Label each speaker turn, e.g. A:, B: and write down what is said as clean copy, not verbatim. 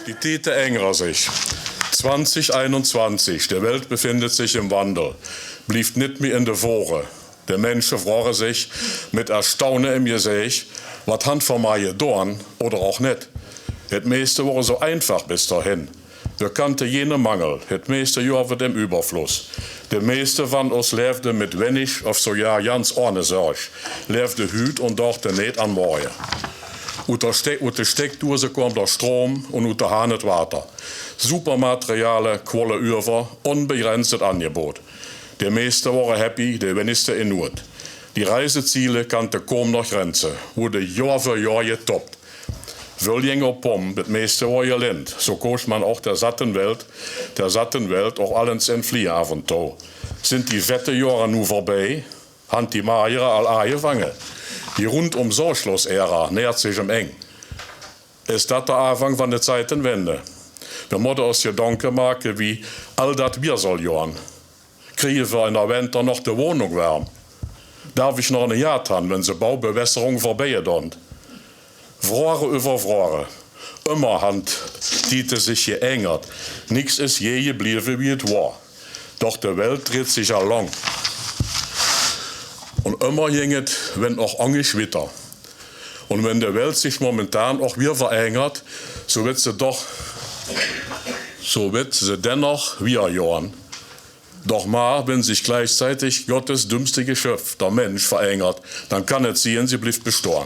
A: Die Tite ängert sich. 2021, die Welt befindet sich im Wandel, blieft nicht mehr in der Woche. Die Menschen fragen sich mit Erstaunen im Gesicht, was han von mir getan oder auch nicht. Das meiste war so einfach bis dahin. Wir kannten jene Mangel, das meiste Jahr wird im Überfluss. De meeste van ons leefde mit wenig of so ja ganz ohne Sorg. Leefde hüt und dachte nicht an morgen. Uit de Steckdose kwam der Strom und uit de Hahn het Water. Supermaterialen kwollen über, unbegrenztes Angebot. De meeste waren happy, de wenigste in Not. Die Reiseziele kannten kaum noch Grenzen, wurde Jahr für Jahr getoppt. Wöljinger Pom, het meeste war gelind. So koos man auch der satten Welt auch allens entfliehen af und toe. Sind die vette Jahre nu vorbei, hand die Magere al aangevangen. Die rundum Sorglos-Ära nähert sich eng. Ist das der Anfang von der Zeitenwende? Wir müssen uns Gedanken machen, wie all das wir soll johan. Kriegen wir in der Winter noch die Wohnung warm? Darf ich noch eine Jahr haben, wenn die Baubewässerung vorbei ist? Frage über Frage. Immer hat Tite sich geängert. Nichts ist je geblieben, wie es war. Doch die Welt dreht sich ja lang. Und immer ging es, wenn auch Angst witter. Und wenn die Welt sich momentan auch wieder verängert, so wird sie dennoch wieder johan. Doch mal, wenn sich gleichzeitig Gottes dümmste Geschöpf, der Mensch, verängert, dann kann es sehen, sie bleibt bestehen.